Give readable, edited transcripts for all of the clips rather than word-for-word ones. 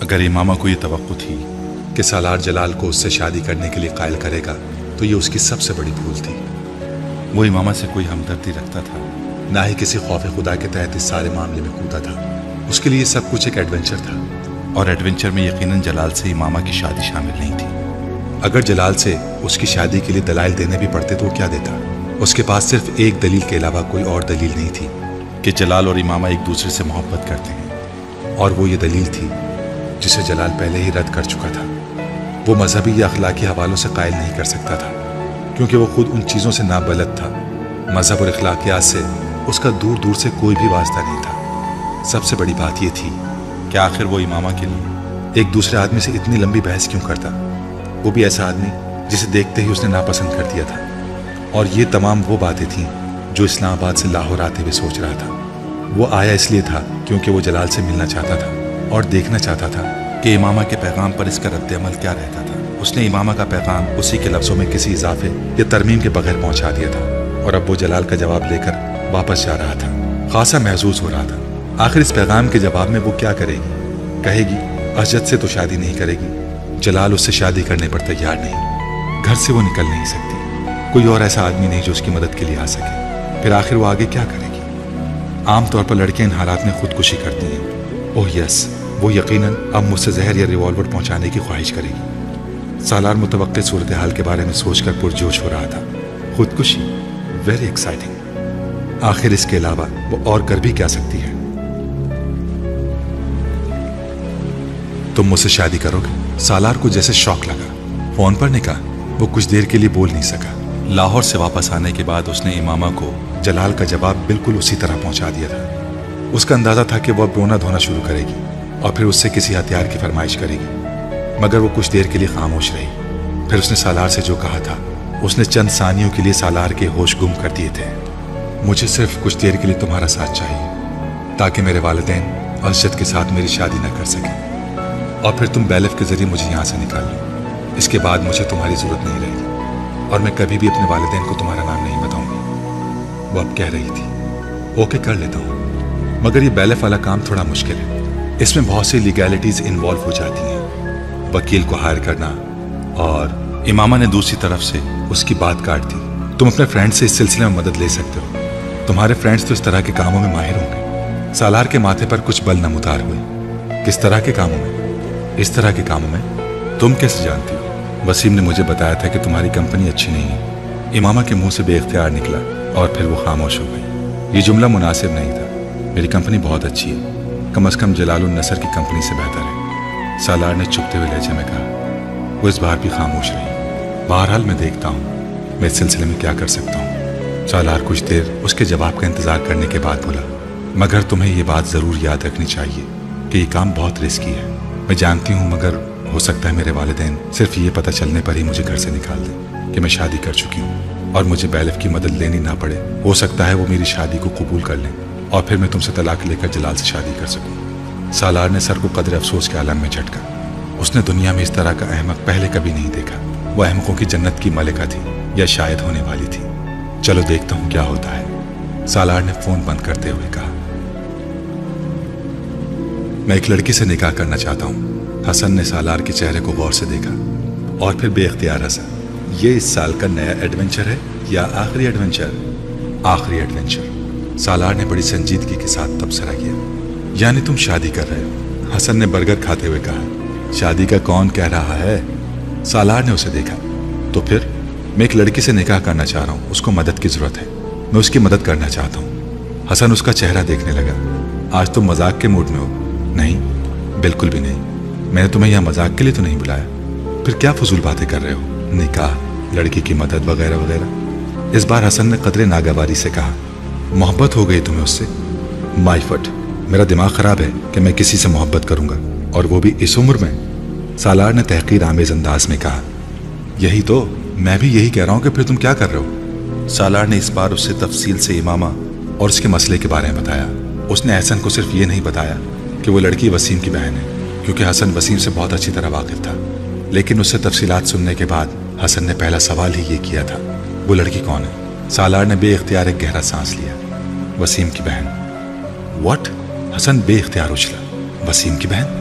اگر امامہ کو یہ توقع تھی کہ سالار جلال کو اس سے شادی کرنے کے لیے قائل کرے گا تو یہ اس کی سب سے بڑی بھول تھی۔ وہ امامہ سے کوئی ہمدردی رکھتا تھا، نہ ہی کسی خوف خدا کے تحت اس سارے معاملے میں کودا تھا۔ اس کے لیے سب کچھ ایک ایڈونچر تھا، اور ایڈونچر میں یقیناً جلال سے امامہ کی شادی شامل نہیں تھی۔ اگر جلال سے اس کی شادی کے لیے دلائل دینے بھی پڑتے تو وہ کیا دیتا؟ اس کے پاس صرف ایک دلیل کے علاوہ کوئی اور دلیل نہیں تھی کہ جلال اور امامہ ایک دوسرے سے محبت کرتے ہیں، اور وہ یہ دلیل تھی جسے جلال پہلے ہی رد کر چکا تھا۔ وہ مذہبی یا اخلاقی حوالوں سے قائل نہیں کر سکتا تھا، کیونکہ وہ خود ان چیزوں سے نابلد تھا۔ مذہب اور اخلاقیات سے اس کا دور دور سے کوئی بھی واسطہ نہیں تھا۔ سب سے بڑی بات یہ تھی کہ آخر وہ امامہ کے لیے ایک دوسرے آدمی سے اتنی لمبی بحث کیوں کرتا، وہ بھی ایسا آدمی جسے دیکھتے ہی اس نے ناپسند کر دیا تھا۔ اور یہ تمام وہ باتیں تھیں جو اسلام آباد سے لاہور آتے ہوئے سوچ رہا تھا۔ وہ آیا اس لیے تھا کیونکہ وہ جلال سے ملنا چاہتا تھا اور دیکھنا چاہتا تھا کہ امامہ کے پیغام پر اس کا رد عمل کیا رہتا تھا۔ اس نے امامہ کا پیغام اسی کے لفظوں میں کسی اضافے یا ترمیم کے بغیر پہنچا دیا تھا، اور اب وہ جلال کا جواب لے کر واپس جا رہا تھا۔ خاصا محظوظ ہو رہا تھا۔ آخر اس پیغام کے جواب میں وہ کیا کرے گی؟ کہے گی اسجد سے تو شادی نہیں کرے گی، جلال اس سے شادی کرنے پر تیار نہیں، گھر سے وہ نکل نہیں سکتی، کوئی اور ایسا آدمی نہیں جو اس کی مدد کے لیے آ سکے۔ پھر آخر وہ آگے کیا کرے گی؟ عام طور پر لڑکیاں ان حالات میں خودکشی کرتی ہیں۔ اوہ یس، وہ یقیناً اب مجھ سے زہر یا ریوالور پہنچانے کی خواہش کرے گی۔ سالار متوقع صورتحال کے بارے میں سوچ کر پرجوش ہو رہا تھا۔ خودکشی، ویری ایکسائٹنگ۔ آخر اس کے علاوہ وہ اور کر بھی کیا سکتی ہے؟ تم مجھ سے شادی کرو گے؟ سالار کو جیسے شوق لگا۔ فون پر نکاح؟ وہ کچھ دیر کے لیے بول نہیں سکا۔ لاہور سے واپس آنے کے بعد اس نے امامہ کو جلال کا جواب بالکل اسی طرح پہنچا دیا تھا۔ اس کا اندازہ تھا کہ وہ اب رونا دھونا شروع کرے گی اور پھر اس سے کسی ہتھیار کی فرمائش کرے گی، مگر وہ کچھ دیر کے لیے خاموش رہی۔ پھر اس نے سالار سے جو کہا تھا اس نے چند ثانیوں کے لیے سالار کے ہوش گم کر دیے تھے۔ مجھے صرف کچھ دیر کے لیے تمہارا ساتھ چاہیے تاکہ میرے والدین اسجد کے ساتھ میری شادی نہ کر سکیں، اور پھر تم بیلف کے ذریعے مجھے یہاں سے نکال لو۔ اس کے بعد مجھے تمہاری ضرورت نہیں رہے گی، اور میں کبھی بھی اپنے والدین کو تمہارا نام نہیں بتاؤں گی۔ وہ اب کہہ رہی تھی اوکے کر لیتا ہوں، مگر یہ بیلف والا کام تھوڑا مشکل ہے، اس میں بہت سی لیگیلٹیز انوالو ہو جاتی ہیں، وکیل کو ہائر کرنا۔ اور امامہ نے دوسری طرف سے اس کی بات کاٹ دی۔ تم اپنے فرینڈ سے اس سلسلے میں مدد لے سکتے ہو، تمہارے فرینڈز تو اس طرح کے کاموں میں ماہر ہوں گے۔ سالار کے ماتھے پر کچھ بل نمودار ہوئے۔ کس طرح کے کاموں میں؟ اس طرح کے کاموں میں؟ تم کیسے جانتی ہو؟ وسیم نے مجھے بتایا تھا کہ تمہاری کمپنی اچھی نہیں ہے۔ امامہ کے منہ سے بے اختیار نکلا اور پھر وہ خاموش ہو گئی۔ یہ جملہ مناسب نہیں تھا۔ میری کمپنی بہت اچھی ہے، کم از کم جلال النصر کی کمپنی سے بہتر ہے، سالار نے چپتے ہوئے لہجے میں کہا۔ وہ اس بار بھی خاموش رہی۔ بہرحال میں دیکھتا ہوں میں اس سلسلے میں کیا کر سکتا ہوں۔ سالار کچھ دیر اس کے جواب کا انتظار کرنے کے بعد بولا، مگر تمہیں یہ بات ضرور یاد رکھنی چاہیے کہ یہ کام بہت رسکی ہے۔ میں جانتی ہوں، مگر ہو سکتا ہے میرے والدین صرف یہ پتہ چلنے پر ہی مجھے گھر سے نکال دیں کہ میں شادی کر چکی ہوں، اور مجھے بیلف کی مدد لینی نہ پڑے۔ ہو سکتا ہے وہ میری شادی کو قبول کر لیں اور پھر میں تم سے طلاق لے کر جلال سے شادی کر سکوں۔ سالار نے سر کو قدر افسوس کے عالم میں جھٹکا۔ اس نے دنیا میں اس طرح کا احمق پہلے کبھی نہیں دیکھا۔ وہ احمقوں کی جنت کی ملکہ تھی، یا شاید ہونے والی تھی۔ چلو دیکھتا ہوں کیا ہوتا ہے، سالار نے فون بند کرتے ہوئے کہا۔ میں ایک لڑکی سے نکاح کرنا چاہتا ہوں۔ حسن نے سالار کے چہرے کو غور سے دیکھا اور پھر بے اختیار ہنسا۔ یہ اس سال کا نیا ایڈونچر ہے یا آخری ایڈونچر؟ آخری ایڈونچر، سالار نے بڑی سنجیدگی کے ساتھ تبصرہ کیا۔ یعنی تم شادی کر رہے ہو؟ حسن نے برگر کھاتے ہوئے کہا۔ شادی کا کون کہہ رہا ہے؟ سالار نے اسے دیکھا۔ تو پھر میں ایک لڑکی سے نکاح کرنا چاہ رہا ہوں، اس کو مدد کی ضرورت ہے، میں اس کی مدد کرنا چاہتا ہوں۔ حسن اس کا چہرہ دیکھنے لگا۔ آج تم مذاق کے موڈ میں ہو؟ نہیں، بالکل بھی نہیں، میں نے تمہیں یہاں مذاق کے لیے تو نہیں بلایا۔ پھر کیا فضول باتیں کر رہے ہو؟ نکاح، لڑکی کی مدد وغیرہ وغیرہ۔ اس بار حسن نے قدرے ناگواری سے کہا۔ محبت ہو گئی تمہیں اس سے؟ مائی فٹ، میرا دماغ خراب ہے کہ میں کسی سے محبت کروں گا، اور وہ بھی اس عمر میں؟ سالار نے تحقیر آمیز انداز میں کہا۔ یہی تو میں بھی یہی کہہ رہا ہوں کہ پھر تم کیا کر رہے ہو؟ سالار نے اس بار اس سے تفصیل سے امامہ اور اس کے مسئلے کے بارے میں بتایا۔ اس نے حسن کو صرف یہ نہیں بتایا کہ وہ لڑکی وسیم کی بہن ہے، کیونکہ حسن وسیم سے بہت اچھی طرح واقف تھا، لیکن اس سے تفصیلات سننے کے بعد حسن نے پہلا سوال ہی یہ کیا تھا، وہ لڑکی کون ہے؟ سالار نے بے اختیار ایک گہرا سانس لیا۔ وسیم کی بہن۔ واٹ؟ حسن بے اختیار اچھلا۔ وسیم کی بہن؟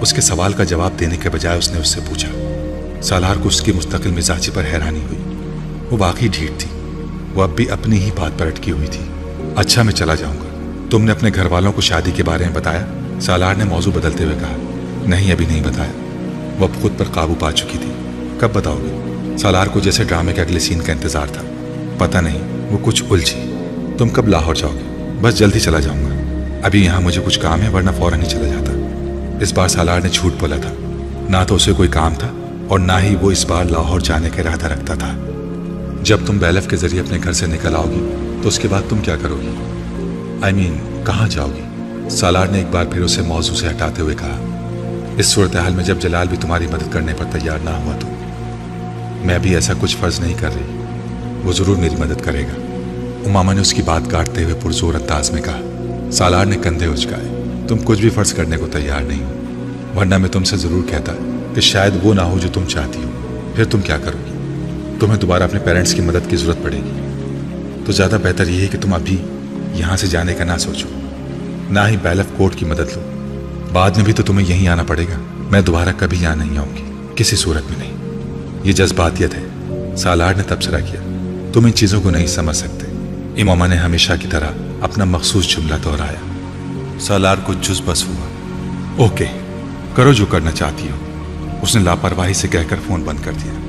اس کے سوال کا جواب دینے کے بجائے اس نے اس سے پوچھا۔ سالار کو اس کی مستقل مزاجی پر حیرانی ہوئی۔ وہ واقعی ڈھیٹ تھی، وہ اب بھی اپنی ہی بات پر اٹکی ہوئی تھی۔ اچھا میں چلا جاؤں گا۔ تم نے اپنے گھر والوں کو شادی کے بارے میں بتایا؟ سالار نے موضوع بدلتے ہوئے کہا۔ نہیں، ابھی نہیں بتایا۔ وہ اب خود پر قابو پا چکی تھی۔ کب بتاؤ گے؟ سالار کو جیسے ڈرامے کے اگلے سین کا انتظار تھا۔ پتہ نہیں، وہ کچھ الجھی۔ تم کب لاہور جاؤ گے؟ بس جلدی چلا جاؤں گا، ابھی یہاں مجھے کچھ کام ہے، ورنہ فوراً ہی چلا جاتا۔ اس بار سالار نے جھوٹ بولا تھا، نہ تو اسے کوئی کام تھا اور نہ ہی وہ اس بار لاہور جانے کا ارادہ رکھتا تھا۔ جب تم بیلف کے ذریعے اپنے گھر سے نکل آؤ گی تو اس کے بعد تم کیا کرو گی؟ کہاں جاؤ گی؟ سالار نے ایک بار پھر اسے موضوع سے ہٹاتے ہوئے کہا۔ اس صورتحال میں جب جلال بھی تمہاری مدد کرنے پر تیار نہ ہوا تو میں ابھی ایسا کچھ فرض نہیں کر رہی، وہ ضرور میری مدد کرے گا۔ امامہ نے اس کی بات کاٹتے ہوئے پرزور انداز میں کہا۔ سالار نے کندھے اچکائے۔ تم کچھ بھی فرض کرنے کو تیار نہیں ہو، ورنہ میں تم سے ضرور کہتا کہ شاید وہ نہ ہو جو تم چاہتی ہو۔ پھر تم کیا کرو گی؟ تمہیں دوبارہ اپنے پیرنٹس کی مدد کی ضرورت پڑے گی، تو زیادہ بہتر یہ ہے کہ تم ابھی یہاں سے جانے کا نہ سوچو، نہ ہی بیلف کورٹ کی مدد لو۔ بعد میں بھی تو تمہیں یہیں آنا پڑے گا۔ میں دوبارہ کبھی یہاں نہیں آؤں گی، کسی صورت میں نہیں۔ یہ جذباتیت ہے، سالار نے تبصرہ کیا۔ تم ان چیزوں کو نہیں سمجھ سکتے۔ امامہ نے ہمیشہ کی طرح اپنا مخصوص جملہ دہرایا۔ سالار کو جز بس ہوا۔ اوکے، کرو جو کرنا چاہتی ہو، اس نے لاپرواہی سے کہہ کر فون بند کر دیا۔